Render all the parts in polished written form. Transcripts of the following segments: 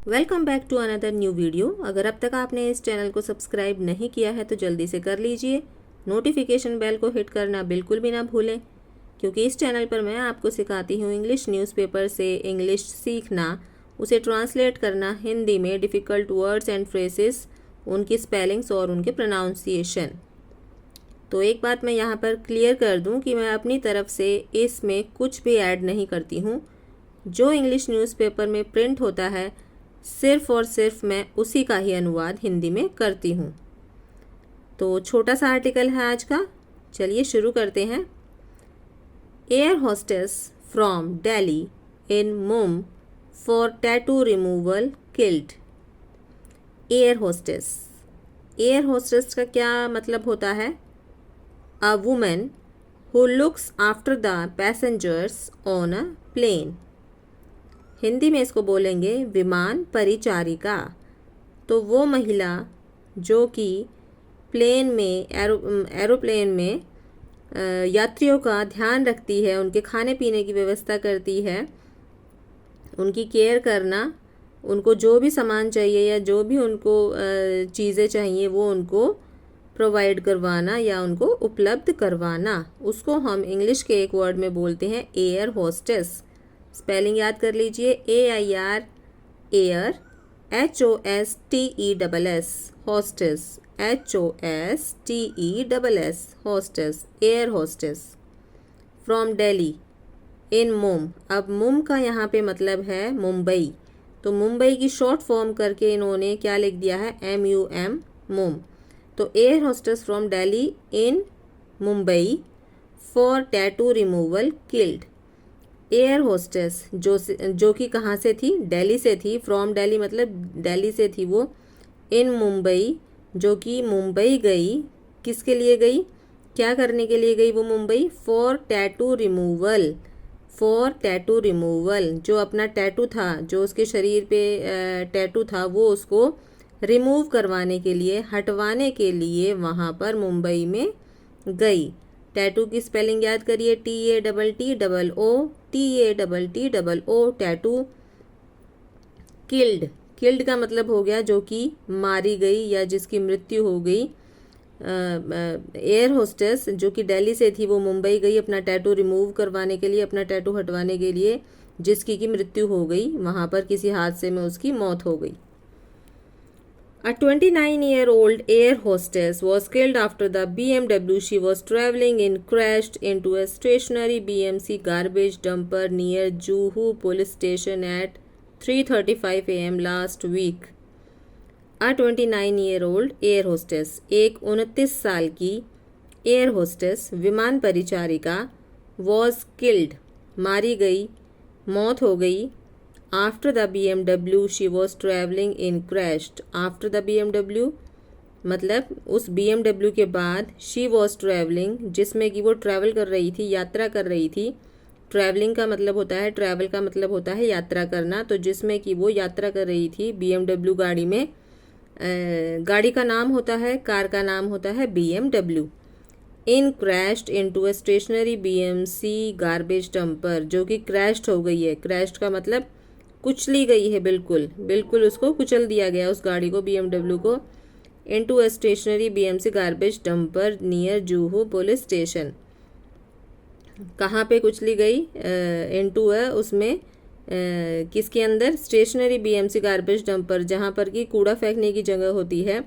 Welcome back to another new video. अगर अब तक आपने इस चैनल को सब्सक्राइब नहीं किया है तो जल्दी से कर लीजिए। नोटिफिकेशन बेल को हिट करना बिल्कुल भी ना भूलें, क्योंकि इस चैनल पर मैं आपको सिखाती हूँ इंग्लिश न्यूज़पेपर से इंग्लिश सीखना, उसे ट्रांसलेट करना हिंदी में, डिफ़िकल्ट वर्ड्स एंड फ्रेजेस, उनकी स्पेलिंग्स और उनके प्रोनाउंसिएशन। तो एक बात मैं यहाँ पर क्लियर कर दूँ कि मैं अपनी तरफ से इसमें कुछ भी ऐड नहीं करती हूँ। जो इंग्लिश न्यूज़पेपर में प्रिंट होता है सिर्फ़ और सिर्फ मैं उसी का ही अनुवाद हिंदी में करती हूँ। तो छोटा सा आर्टिकल है आज का, चलिए शुरू करते हैं। Air hostess from Delhi in Mum for tattoo removal killed. Air hostess, air hostess का क्या मतलब होता है? A women who looks after the passengers on a plane. Hindi में इसको बोलेंगे विमान परिचारिका। तो वो महिला जो कि प्लेन में एरोप्लेन में यात्रियों का ध्यान रखती है, उनके खाने पीने की व्यवस्था करती है, उनकी केयर करना, उनको जो भी सामान चाहिए या जो भी उनको चीज़ें चाहिए वो उनको प्रोवाइड करवाना या उनको उपलब्ध करवाना, उसको हम इंग्लिश के एक वर्ड में बोलते हैं एयर होस्टेस। स्पेलिंग याद कर लीजिए, AIR air, HOSTESS hostess, HOSTESS hostess, air hostess. From Delhi in Mum, अब मुम का यहाँ पे मतलब है मुंबई, तो मुंबई की शॉर्ट फॉर्म करके इन्होंने क्या लिख दिया है, MUM मुम। तो air hostess from Delhi in Mumbai for tattoo removal killed. Air hostess जो कि कहाँ से थी, दिल्ली से थी। फ्रॉम दिल्ली मतलब दिल्ली से थी वो। इन मुंबई जो कि मुंबई गई, किसके लिए गई, क्या करने के लिए गई वो Mumbai? For tattoo removal, for tattoo removal, जो अपना टैटू था, जो उसके शरीर पे टैटू था, वो उसको रिमूव करवाने के लिए, हटवाने के लिए वहाँ पर मुंबई में गई। टैटू की स्पेलिंग याद करिए, TATTOO टैटू। किल्ड, किल्ड का मतलब हो गया जो कि मारी गई या जिसकी मृत्यु हो गई। एयर होस्टेस जो कि दिल्ली से थी वो मुंबई गई अपना टैटू रिमूव करवाने के लिए, अपना टैटू हटवाने के लिए, जिसकी की मृत्यु हो गई, वहाँ पर किसी हादसे में उसकी मौत हो गई। A 29-year-old air hostess was killed after the BMW she was traveling in crashed into a stationary BMC garbage dumper near Juhu police station at 3:35 a.m. last week. A 29-year-old air hostess, एक 29 साल की air hostess, विमान परिचारिका, was killed, मारी गई, मौत हो गई। After the BMW she was travelling in crashed. After the BMW मतलब उस BMW के बाद शी वॉज ट्रैवलिंग, जिसमें कि वो ट्रैवल कर रही थी, यात्रा कर रही थी। ट्रैवलिंग का मतलब होता है, ट्रैवल का मतलब होता है यात्रा करना। तो जिसमें कि वो यात्रा कर रही थी BMW गाड़ी में, गाड़ी का नाम होता है, कार का नाम होता है BMW। In crashed into a stationary BMC garbage dumper, जो कि क्रैश्ड हो गई है। क्रैश्ड का मतलब कुचली गई है, बिल्कुल बिल्कुल उसको कुचल दिया गया, उस गाड़ी को, BMW को। Into a stationary BMC garbage dumper near Juhu police station. कहाँ पे कुचली गई? इनटू है उसमें, किसके अंदर? स्टेशनरी BMC गार्बेज डंपर, जहाँ पर कि कूड़ा फेंकने की जगह होती है,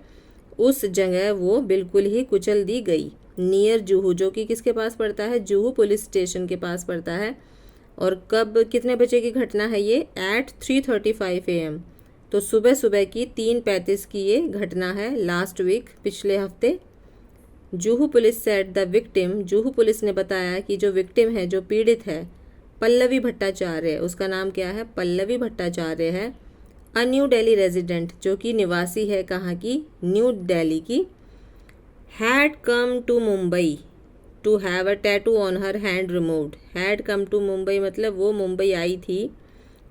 उस जगह वो बिल्कुल ही कुचल दी गई। नियर जूहू, जो कि किसके पास पड़ता है? जूहू पुलिस स्टेशन के पास पड़ता है। और कब, कितने बजे की घटना है ये? एट 3:35 AM, तो सुबह सुबह की 3:35 की ये घटना है, लास्ट वीक, पिछले हफ्ते। Juhu police said the victim, Juhu police ने बताया कि जो विक्टिम है, जो पीड़ित है, पल्लवी भट्टाचार्य, उसका नाम क्या है? पल्लवी भट्टाचार्य है। अ न्यू दिल्ली रेजिडेंट, जो कि निवासी है, कहाँ की? न्यू दिल्ली की। Had come to Mumbai to have a tattoo on her hand removed. Had come to Mumbai मतलब वो मुंबई आई थी।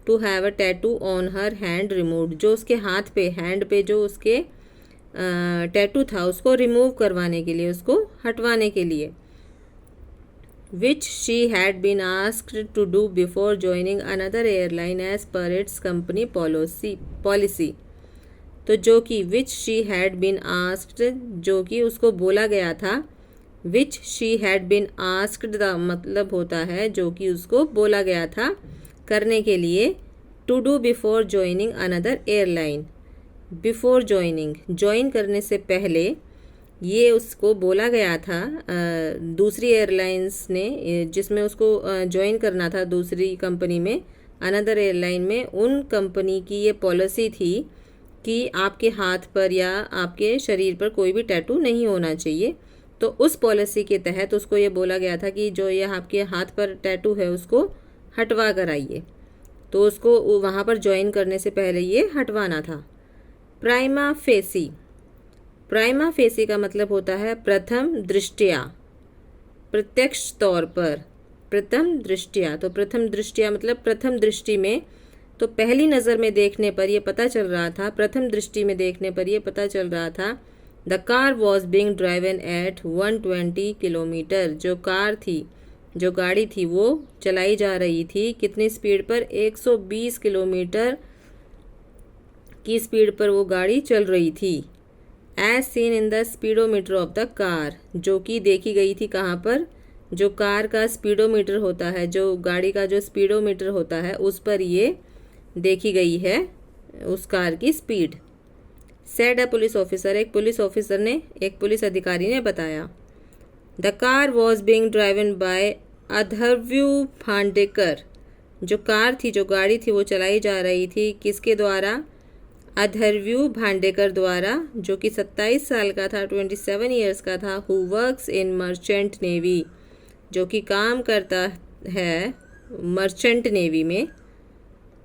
To have a tattoo on her hand removed, जो उसके हाथ पे, हैंड पे जो उसके टैटू था, उसको रिमूव करवाने के लिए, उसको हटवाने के लिए। which she had been asked to do before joining another airline as per its company policy. तो जो कि which she had been asked, जो कि उसको बोला गया था, which she had been asked का मतलब होता है जो कि उसको बोला गया था करने के लिए, to do before joining another airline. Before joining, join करने से पहले ये उसको बोला गया था दूसरी एयरलाइंस ने, जिसमें उसको ज्वाइन करना था दूसरी कंपनी में, अनदर एयरलाइन में, उन कंपनी की ये पॉलिसी थी कि आपके हाथ पर या आपके शरीर पर कोई भी टैटू नहीं होना चाहिए। तो उस पॉलिसी के तहत उसको ये बोला गया था कि जो ये आपके हाथ पर टैटू है उसको हटवा कर आइए। तो उसको वहाँ पर ज्वाइन करने से पहले ये हटवाना था। प्राइमा फेसी, प्राइमा फेसी का मतलब होता है प्रथम दृष्टया, प्रत्यक्ष तौर पर, प्रथम दृष्टया। तो प्रथम दृष्टया मतलब प्रथम दृष्टि में, तो पहली नज़र में देखने पर यह पता चल रहा था, प्रथम दृष्टि में देखने पर यह पता चल रहा था, the car was being driven at 120 kilometre, जो कार थी, जो गाड़ी थी वो चलाई जा रही थी कितनी स्पीड पर, 120 किलोमीटर की स्पीड पर वो गाड़ी चल रही थी। As seen in the speedometer of the car, जो कि देखी गई थी कहाँ पर, जो कार का स्पीडोमीटर होता है, जो गाड़ी का जो स्पीडोमीटर होता है उस पर ये देखी गई है उस कार की speed. Said a police officer, एक पुलिस ऑफिसर ने, एक पुलिस अधिकारी ने बताया। The car was being driven by अधर्व्यू भांडेकर, जो कार थी, जो गाड़ी थी वो चलाई जा रही थी किसके द्वारा, अधर्व्यू भांडेकर द्वारा, जो कि 27 साल का था, 27 ईयर्स का था। Who works in merchant navy, जो कि काम करता है मर्चेंट नेवी में।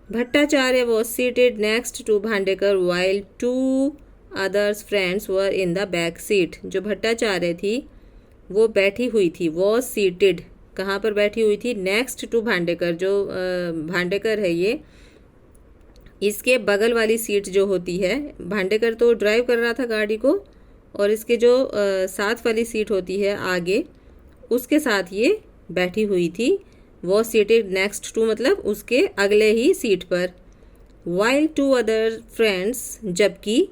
Bhattacharya was seated next to Bhandekar while 2 others friends were in the back seat, जो भट्टाचार्य थी वो बैठी हुई थी, वॉज सीटेड, कहाँ पर बैठी हुई थी, नेक्स्ट टू भांडेकर, जो भांडेकर है ये, इसके बगल वाली सीट जो होती है, भांडेकर तो ड्राइव कर रहा था गाड़ी को, और इसके जो साथ वाली सीट होती है आगे, उसके साथ ये बैठी हुई थी। वो सीटेड नेक्स्ट टू मतलब उसके अगले ही सीट पर। वाइल 2 अदर फ्रेंड्स, जबकि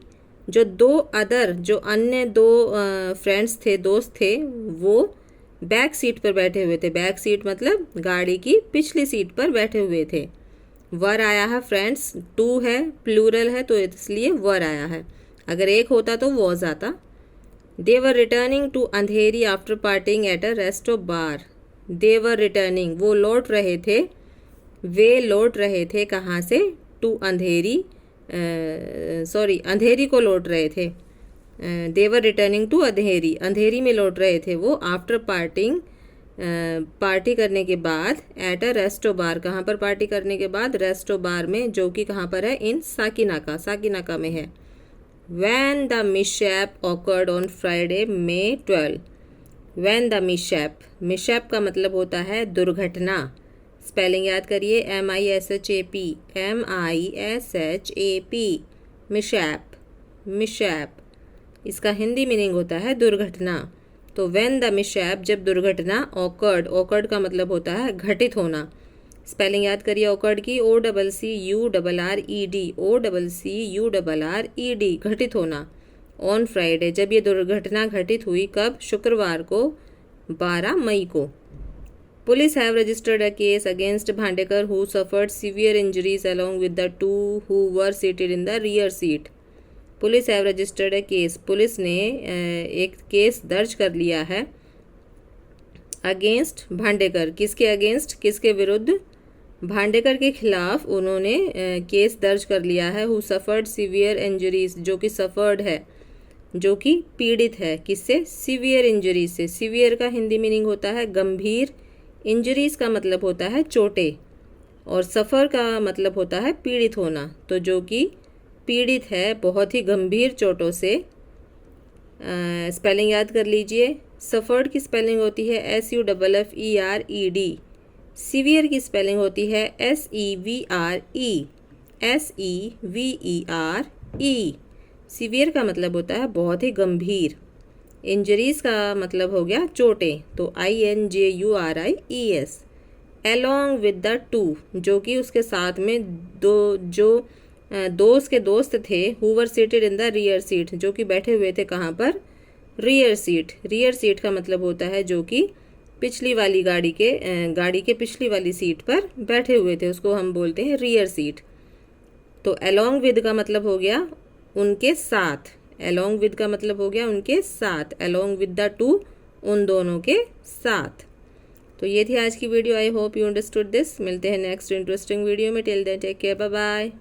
जो 2 अदर, जो अन्य 2 फ्रेंड्स थे, दोस्त थे, वो बैक सीट पर बैठे हुए थे। बैक सीट मतलब गाड़ी की पिछली सीट पर बैठे हुए थे। वर आया है फ्रेंड्स, 2 है, प्लूरल है तो इसलिए वर आया है, अगर एक होता तो वॉज आता। They were returning to Andheri after partying at a resto bar. They were returning, वो लौट रहे थे, वे लौट रहे थे कहाँ से, टू अंधेरी, सॉरी अंधेरी को लौट रहे थे। दे वर रिटर्निंग टू अंधेरी, अंधेरी में लौट रहे थे वो, आफ्टर पार्टिंग, पार्टी करने के बाद, एट अ रेस्टो बार, कहाँ पर पार्टी करने के बाद, रेस्टो बार में, जो कि कहाँ पर है, इन साकिनाका, साकिनाका में है। When the mishap awkward on Friday May 12, when the mishap, mishap का मतलब होता है दुर्घटना। स्पेलिंग याद करिए, MISHAP, MISHAP, मिसहैप, मिसहैप, इसका हिंदी मीनिंग होता है दुर्घटना। तो व्हेन द मिसहैप, जब दुर्घटना, ऑकर्ड, ऑकर्ड का मतलब होता है घटित होना। स्पेलिंग याद करिए ऑकर्ड की, OCCURRED, OCCURRED, घटित होना। ऑन फ्राइडे, जब ये दुर्घटना घटित हुई, कब, शुक्रवार को, 12 मई को। Police have registered a case against Bhandekar who suffered severe injuries along with the 2 who were seated in the rear seat. Police have registered a case, police ने एक केस दर्ज कर लिया है अगेंस्ट भांडेकर, किसके अगेंस्ट, किसके विरुद्ध, भांडेकर के खिलाफ उन्होंने केस दर्ज कर लिया है। हु सफर्ड सीवियर इंजरीज, जो कि सफर्ड है, जो कि पीड़ित है, किससे, सीवियर इंजरीज से। सीवियर का हिंदी मीनिंग होता है गंभीर, इंजरीज का मतलब होता है चोटें, और सफ़र का मतलब होता है पीड़ित होना। तो जो कि पीड़ित है बहुत ही गंभीर चोटों से। स्पेलिंग याद कर लीजिए, सफ़र्ड की स्पेलिंग होती है SUFFERED, सीवियर की स्पेलिंग होती है SEVRE, SEVERE। सीवियर का मतलब होता है बहुत ही गंभीर। इंजरीज का मतलब हो गया चोटें, तो INJURIES। along with the two, जो कि उसके साथ में दोस्त के दोस्त थे, who were seated in the rear seat, जो कि बैठे हुए थे कहाँ पर, रियर सीट। रियर सीट का मतलब होता है जो कि पिछली वाली गाड़ी के पिछली वाली सीट पर बैठे हुए थे, उसको हम बोलते हैं रियर सीट। तो along with का मतलब हो गया उनके साथ, along with का मतलब हो गया उनके साथ, along with the two, उन दोनों के साथ। तो ये थी आज की video. I hope you understood this. मिलते हैं नेक्स्ट इंटरेस्टिंग वीडियो में। Till then take care, bye bye.